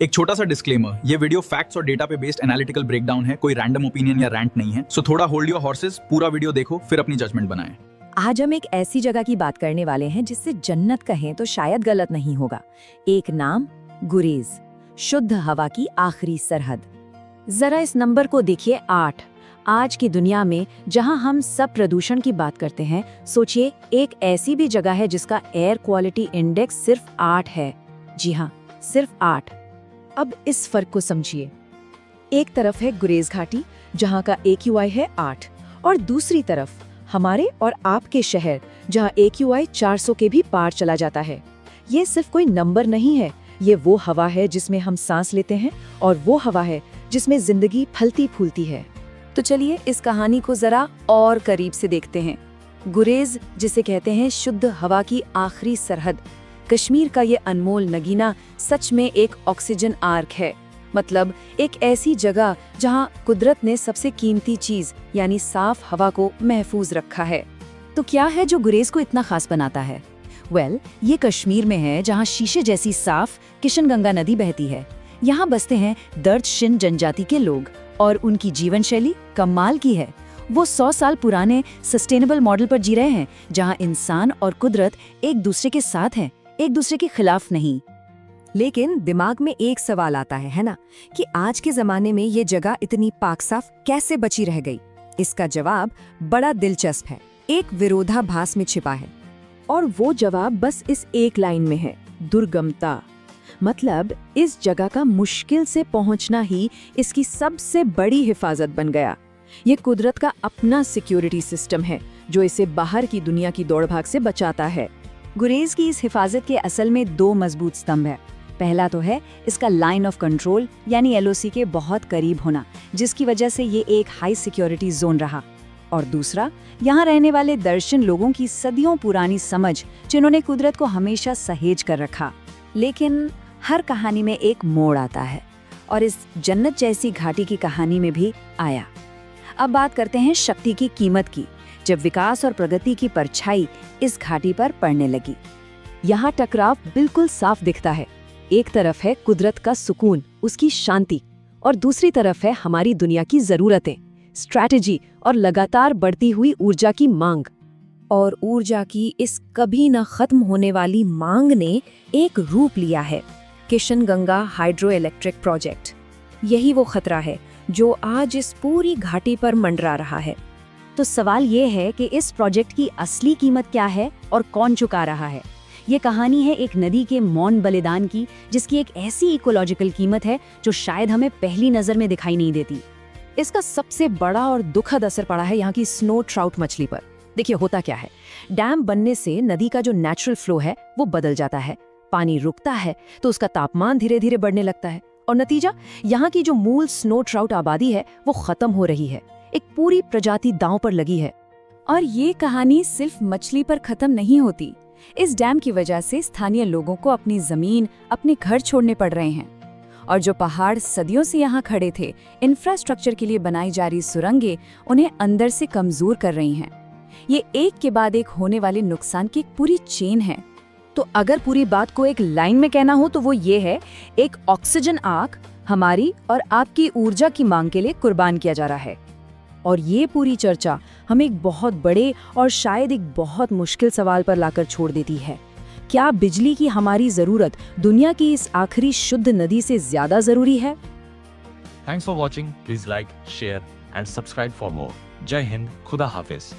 एक छोटा सा डिस्क्लेमर, ये वीडियो फैक्ट्स और डेटा पे बेस्ड एनालिटिकल ब्रेकडाउन है, कोई रैंडम ओपिनियन या रैंट नहीं है। सो थोड़ा होल्ड योर हॉर्सेस, पूरा वीडियो देखो फिर अपनी जजमेंट बनाएं। आज हम एक ऐसी जगह की बात करने वाले हैं जिससे जन्नत कहें तो शायद गलत नहीं होगा। एक नाम, गुरेज, शुद्ध हवा की आखिरी सरहद। जरा इस नंबर को देखिए, 8। आज की दुनिया में जहां हम सब प्रदूषण की बात करते हैं, सोचिए एक ऐसी भी जगह है जिसका एयर क्वालिटी इंडेक्स सिर्फ 8 है। जी हाँ, सिर्फ 8। अब इस फर्क को समझिए। एक तरफ है गुरेज घाटी जहां का AQI है 8 और दूसरी तरफ हमारे और आपके शहर जहां AQI 400 के भी पार चला जाता है। ये सिर्फ कोई नंबर नहीं है, ये वो हवा है जिसमें हम सांस लेते हैं और वो हवा है जिसमें जिंदगी फलती फूलती है। तो चलिए इस कहानी को जरा और करीब से देखते हैं। गुरेज, जिसे कहते हैं शुद्ध हवा की आखिरी सरहद, कश्मीर का ये अनमोल नगीना सच में एक ऑक्सीजन आर्क है। मतलब एक ऐसी जगह जहां कुदरत ने सबसे कीमती चीज यानी साफ हवा को महफूज रखा है। तो क्या है जो गुरेज को इतना खास बनाता है? ये कश्मीर में है जहां शीशे जैसी साफ किशनगंगा नदी बहती है। यहाँ बसते हैं दर्दशिन जनजाति के लोग और उनकी जीवन शैली कमाल की है। वो 100 साल पुराने सस्टेनेबल मॉडल पर जी रहे हैं जहाँ इंसान और कुदरत एक दूसरे के साथ हैं, एक दूसरे के खिलाफ नहीं। लेकिन दिमाग में एक सवाल आता है ना, कि आज के जमाने में ये जगह इतनी पाक साफ कैसे बची रह गई? इसका जवाब बड़ा दिलचस्प है, एक विरोधाभास में छिपा है। और वो जवाब बस इस एक लाइन में है, दुर्गमता। मतलब इस जगह का मुश्किल से पहुंचना ही इसकी सबसे बड़ी हिफाजत बन गया। ये कुदरत का अपना सिक्योरिटी सिस्टम है जो इसे बाहर की दुनिया की दौड़भाग से बचाता है। गुरेज की इस हिफाजत के असल में 2 मजबूत स्तंभ है। पहला तो है इसका लाइन ऑफ कंट्रोल यानी LOC के बहुत करीब होना, जिसकी वजह से ये एक हाई सिक्योरिटी जोन रहा। और दूसरा, यहाँ रहने वाले दर्शन लोगों की सदियों पुरानी समझ, जिन्होंने कुदरत को हमेशा सहेज कर रखा। लेकिन हर कहानी में एक मोड़ आता है और इस जन्नत जैसी घाटी की कहानी में भी आया। अब बात करते हैं शक्ति की कीमत की, जब विकास और प्रगति की परछाई इस घाटी पर पड़ने लगी। यहाँ टकराव बिल्कुल साफ दिखता है। एक तरफ है कुदरत का सुकून, उसकी शांति, और दूसरी तरफ है हमारी दुनिया की जरूरतें, स्ट्रैटेजी और लगातार बढ़ती हुई ऊर्जा की मांग। और ऊर्जा की इस कभी न खत्म होने वाली मांग ने एक रूप लिया है, किशनगंगा हाइड्रो इलेक्ट्रिक प्रोजेक्ट। यही वो खतरा है जो आज इस पूरी घाटी पर मंडरा रहा है। तो सवाल ये है कि इस प्रोजेक्ट की असली कीमत क्या है और कौन चुका रहा है? ये कहानी है एक नदी के मौन बलिदान की, जिसकी एक ऐसी इकोलॉजिकल कीमत है जो शायद हमें पहली नजर में दिखाई नहीं देती। इसका सबसे बड़ा और दुखद असर पड़ा है यहाँ की स्नो ट्राउट मछली पर। देखिए होता क्या है, डैम बनने से नदी का जो नेचुरल फ्लो है वो बदल जाता है। पानी रुकता है तो उसका तापमान धीरे धीरे बढ़ने लगता है और नतीजा, यहाँ की जो मूल स्नो ट्राउट आबादी है वो खत्म हो रही है। एक पूरी प्रजाति दांव पर लगी है। और ये कहानी सिर्फ मछली पर खत्म नहीं होती। इस डैम की वजह से स्थानीय लोगों को अपनी जमीन, अपने घर छोड़ने पड़ रहे हैं। और जो पहाड़ सदियों से यहाँ खड़े थे, इंफ्रास्ट्रक्चर के लिए बनाई जा रही सुरंगें उन्हें अंदर से कमजोर कर रही हैं। ये एक के बाद एक होने वाले नुकसान की एक पूरी चेन है। तो अगर पूरी बात को एक लाइन में कहना हो तो वो ये है, एक ऑक्सीजन आर्क हमारी और आपकी ऊर्जा की मांग के लिए कुर्बान किया जा रहा है। और ये पूरी चर्चा हमें एक बहुत बड़े और शायद एक बहुत मुश्किल सवाल पर लाकर छोड़ देती है। क्या बिजली की हमारी जरूरत दुनिया की इस आखिरी शुद्ध नदी से ज्यादा जरूरी है? Thanks for watching. Please like, share and subscribe for more. Jai Hind, Khuda Hafiz.